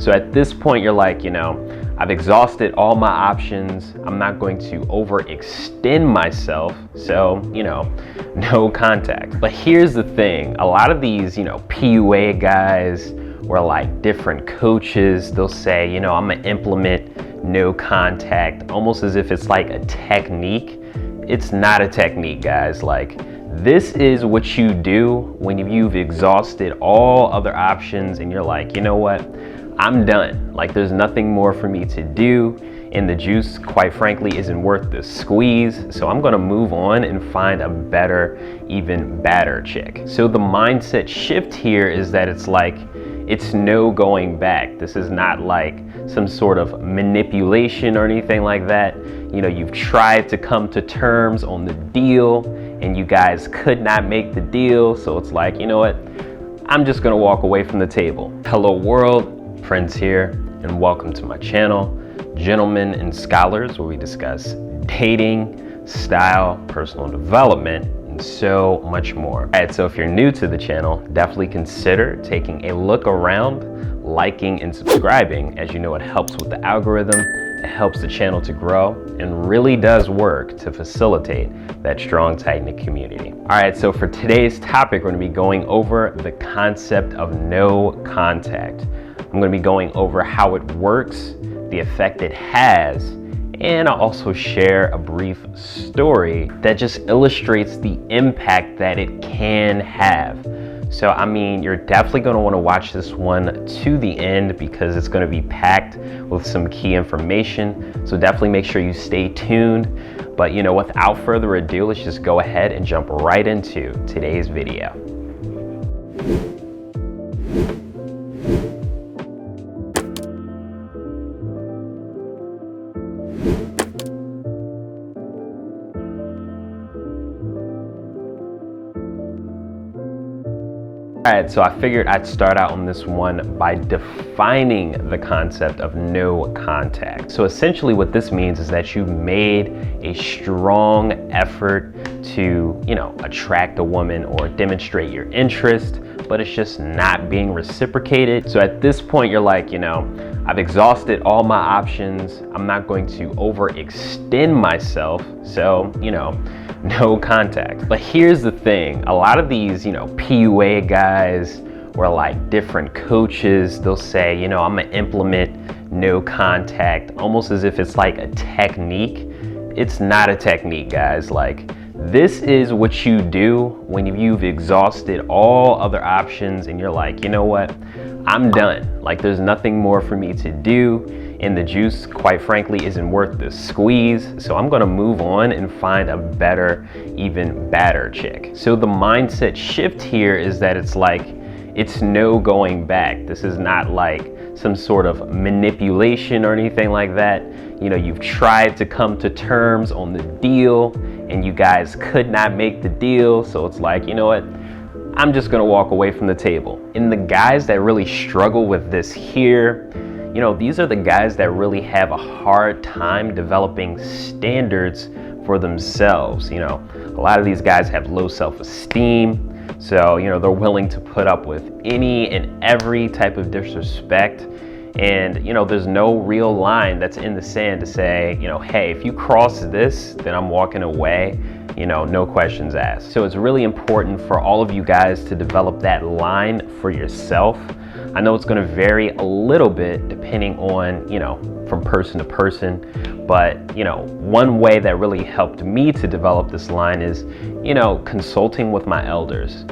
So at this point, you're like, I've exhausted all my options. I'm not going to overextend myself. So, no contact. But here's the thing. A lot of these, PUA guys or like different coaches, they'll say, I'm gonna implement no contact, almost as if it's like a technique. It's not a technique, guys. Like, this is what you do when you've exhausted all other options and you're like, you know what? I'm done. Like, there's nothing more for me to do, and the juice, quite frankly, isn't worth the squeeze. So I'm gonna move on and find a better, even badder chick. So the mindset shift here is that it's like, it's no going back. This is not like some sort of manipulation or anything like that. You've tried to come to terms on the deal and you guys could not make the deal. So it's like, you know what? I'm just gonna walk away from the table. Hello world, Prince here, and welcome to my channel, Gentlemen and Scholars, where we discuss dating, style, personal development, and so much more. All right, so if you're new to the channel, definitely consider taking a look around, liking and subscribing. As you know, it helps with the algorithm, it helps the channel to grow, and really does work to facilitate that strong, tight-knit community. All right, so for today's topic, we're gonna be going over the concept of no contact. I'm gonna be going over how it works, the effect it has, and I'll also share a brief story that just illustrates the impact that it can have. So, I mean, you're definitely gonna wanna watch this one to the end because it's gonna be packed with some key information. So definitely make sure you stay tuned. But without further ado, let's just go ahead and jump right into today's video. All right, so I figured I'd start out on this one by defining the concept of no contact. So essentially what this means is that you made a strong effort to, attract a woman or demonstrate your interest, but it's just not being reciprocated. So at this point, you're like, I've exhausted all my options. I'm not going to overextend myself. So, no contact. But here's the thing. A lot of these, PUA guys or like different coaches, they'll say, I'm gonna implement no contact, almost as if it's like a technique. It's not a technique, guys. Like, this is what you do when you've exhausted all other options and you're like, you know what? I'm done. Like, there's nothing more for me to do, and the juice, quite frankly, isn't worth the squeeze. So I'm gonna move on and find a better, even badder chick. So the mindset shift here is that it's like, it's no going back. This is not like some sort of manipulation or anything like that. You've tried to come to terms on the deal and you guys could not make the deal. So it's like, you know what? I'm just gonna walk away from the table. And the guys that really struggle with this here, these are the guys that really have a hard time developing standards for themselves. A lot of these guys have low self-esteem. So, they're willing to put up with any and every type of disrespect. And, there's no real line that's in the sand to say, hey, if you cross this, then I'm walking away, no questions asked. So it's really important for all of you guys to develop that line for yourself. I know it's gonna vary a little bit depending on, from person to person, but, one way that really helped me to develop this line is, consulting with my elders,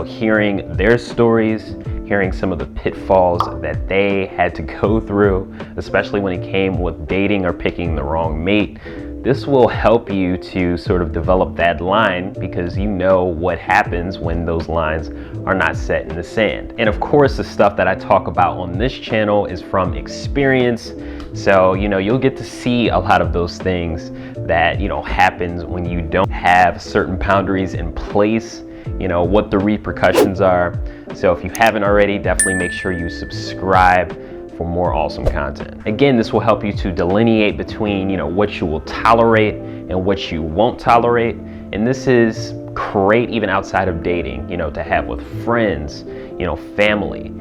hearing their stories, hearing some of the pitfalls that they had to go through, especially when it came with dating or picking the wrong mate. This will help you to sort of develop that line because you know what happens when those lines are not set in the sand. And of course, the stuff that I talk about on this channel is from experience. So, you'll get to see a lot of those things that, happens when you don't have certain boundaries in place, what the repercussions are. So if you haven't already, definitely make sure you subscribe for more awesome content. Again, this will help you to delineate between, what you will tolerate and what you won't tolerate. And this is great even outside of dating, to have with friends, family.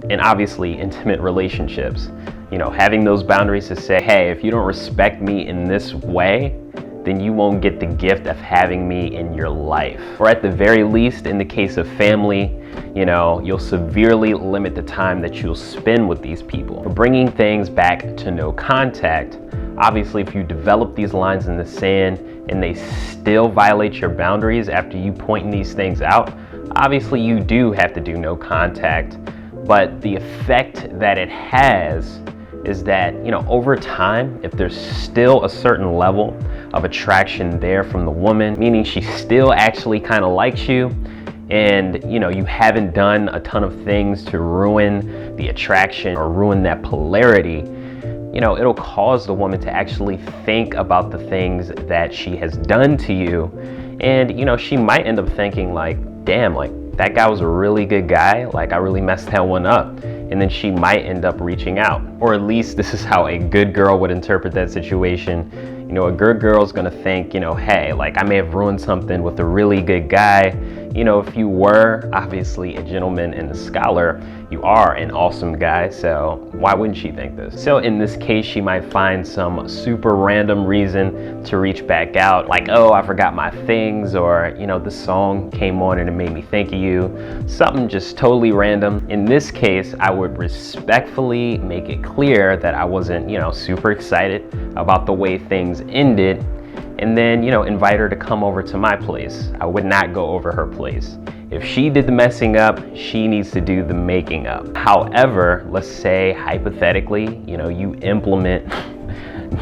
and obviously intimate relationships. Having those boundaries to say, hey, if you don't respect me in this way, then you won't get the gift of having me in your life. Or at the very least, in the case of family, you'll severely limit the time that you'll spend with these people. Bringing things back to no contact, obviously if you develop these lines in the sand and they still violate your boundaries after you pointing these things out, obviously you do have to do no contact. But the effect that it has is that, over time, if there's still a certain level of attraction there from the woman, meaning she still actually kind of likes you, and you haven't done a ton of things to ruin the attraction or ruin that polarity, it'll cause the woman to actually think about the things that she has done to you. And she might end up thinking like, damn, like that guy was a really good guy, like I really messed that one up. And then she might end up reaching out. Or at least this is how a good girl would interpret that situation. A good girl is gonna think, hey, like I may have ruined something with a really good guy. If you were obviously a gentleman and a scholar, you are an awesome guy, so why wouldn't she think this? So in this case, she might find some super random reason to reach back out, like, oh, I forgot my things, or this song came on and it made me think of you. Something just totally random. In this case, I would respectfully make it clear that I wasn't, super excited about the way things ended, and then, invite her to come over to my place. I would not go over her place. If she did the messing up, she needs to do the making up. However, let's say hypothetically, you implement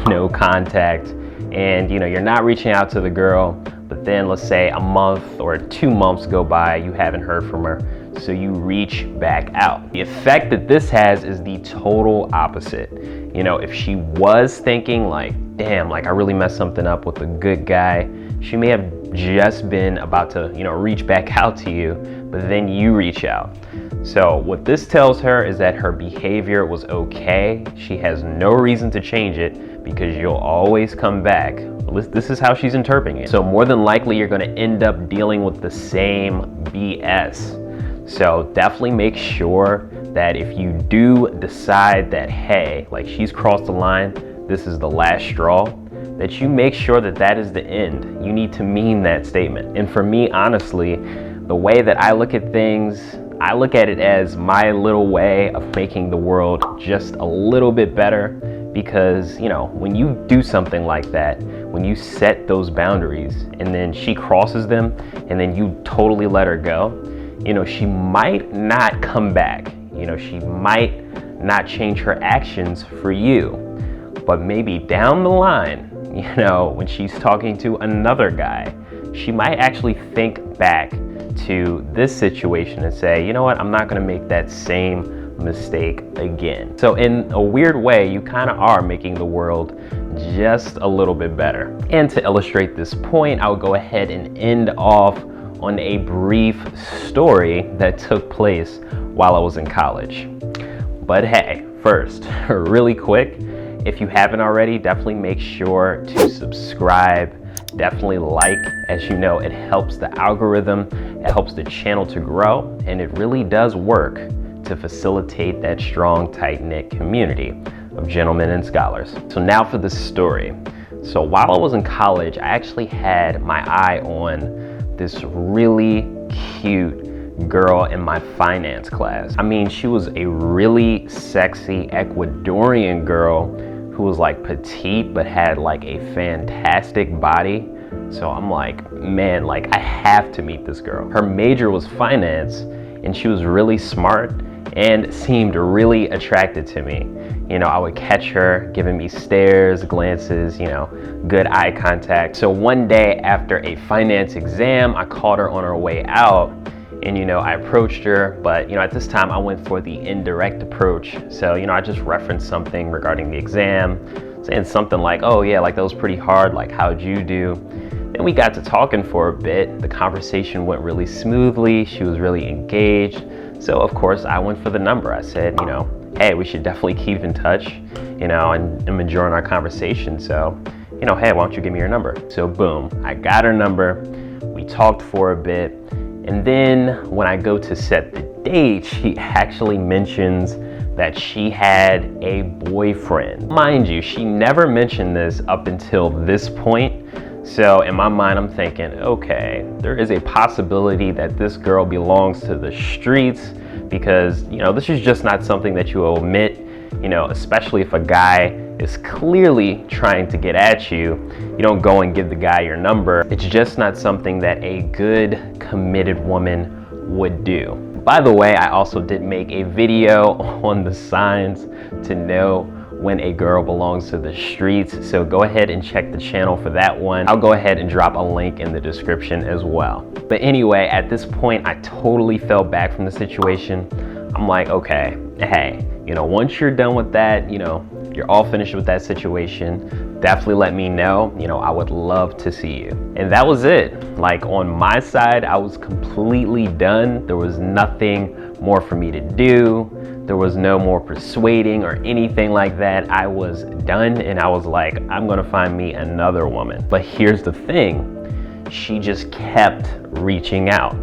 no contact and, you're not reaching out to the girl, but then let's say a month or 2 months go by, you haven't heard from her, so you reach back out. The effect that this has is the total opposite. If she was thinking like, damn, like I really messed something up with a good guy, she may have just been about to, reach back out to you, but then you reach out. So what this tells her is that her behavior was okay. She has no reason to change it because you'll always come back. This is how she's interpreting it. So more than likely, you're gonna end up dealing with the same BS. So definitely make sure that if you do decide that, hey, like she's crossed the line, this is the last straw, that you make sure that that is the end. You need to mean that statement. And for me, honestly, the way that I look at things, I look at it as my little way of making the world just a little bit better. Because, when you do something like that, when you set those boundaries and then she crosses them and then you totally let her go, she might not come back. She might not change her actions for you. But maybe down the line, when she's talking to another guy, she might actually think back to this situation and say, you know what, I'm not gonna make that same mistake again. So in a weird way, you kind of are making the world just a little bit better. And to illustrate this point, I'll go ahead and end off on a brief story that took place while I was in college. But hey, first, really quick, if you haven't already, definitely make sure to subscribe. Definitely like, as you know, it helps the algorithm, it helps the channel to grow, and it really does work to facilitate that strong, tight-knit community of gentlemen and scholars. So now for the story. So while I was in college, I actually had my eye on this really cute girl in my finance class. I mean, she was a really sexy Ecuadorian girl who was like petite but had like a fantastic body. So I'm like, man, like I have to meet this girl. Her major was finance and she was really smart and seemed really attracted to me. I would catch her giving me stares, glances, good eye contact. So one day after a finance exam, I caught her on her way out and, I approached her, but, at this time I went for the indirect approach. So, I just referenced something regarding the exam, saying something like, oh yeah, like that was pretty hard, like how'd you do? Then we got to talking for a bit. The conversation went really smoothly. She was really engaged. So of course I went for the number. I said, hey, we should definitely keep in touch, and I'm enjoying our conversation. So, hey, why don't you give me your number? So boom, I got her number. We talked for a bit. And then when I go to set the date, she actually mentions that she had a boyfriend. Mind you, she never mentioned this up until this point. So in my mind, I'm thinking, okay, there is a possibility that this girl belongs to the streets, because, you know, this is just not something that you omit, you know, especially if a guy is clearly trying to get at you. You don't go and give the guy your number. It's just not something that a good, committed woman would do. By the way, I also did make a video on the signs to know when a girl belongs to the streets, so go ahead and check the channel for that one. I'll go ahead and drop a link in the description as well. But anyway, at this point, I totally fell back from the situation. I'm like, okay, hey, you know, once you're done with that, you know, you're all finished with that situation, definitely let me know. You know, I would love to see you. And that was it. Like, on my side, I was completely done. There was nothing more for me to do. There was no more persuading or anything like that. I was done, and I was like, I'm gonna find me another woman. But here's the thing, she just kept reaching out.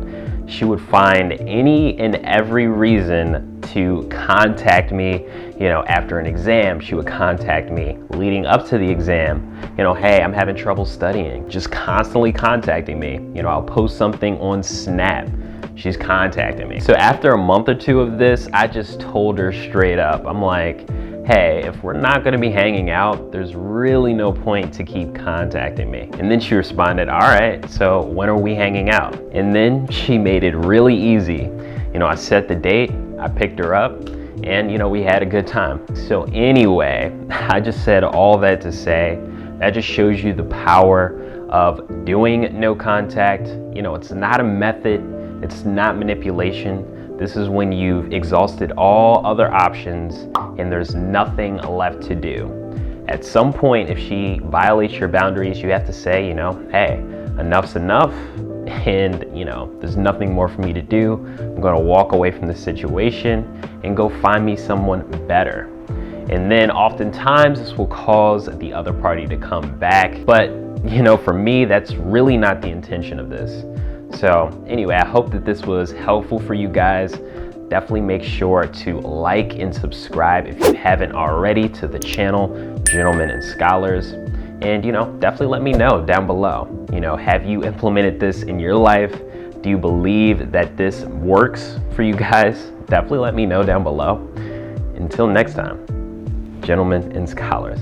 She would find any and every reason to contact me. You know, after an exam, she would contact me. Leading up to the exam, you know, hey, I'm having trouble studying. Just constantly contacting me. You know, I'll post something on Snap, she's contacting me. So after a month or two of this, I just told her straight up, I'm like, hey, if we're not gonna be hanging out, there's really no point to keep contacting me. And then she responded, all right, so when are we hanging out? And then she made it really easy. You know, I set the date, I picked her up, and you know, we had a good time. So anyway, I just said all that to say, that just shows you the power of doing no contact. You know, it's not a method, it's not manipulation. This is when you've exhausted all other options and there's nothing left to do. At some point, if she violates your boundaries, you have to say, you know, hey, enough's enough, and you know, there's nothing more for me to do. I'm gonna walk away from the situation and go find me someone better. And then oftentimes this will cause the other party to come back. But you know, for me, that's really not the intention of this. So anyway, I hope that this was helpful for you guys. Definitely make sure to like and subscribe if you haven't already to the channel, Gentlemen and Scholars. And you know, definitely let me know down below. You know, have you implemented this in your life? Do you believe that this works for you guys? Definitely let me know down below. Until next time, Gentlemen and Scholars.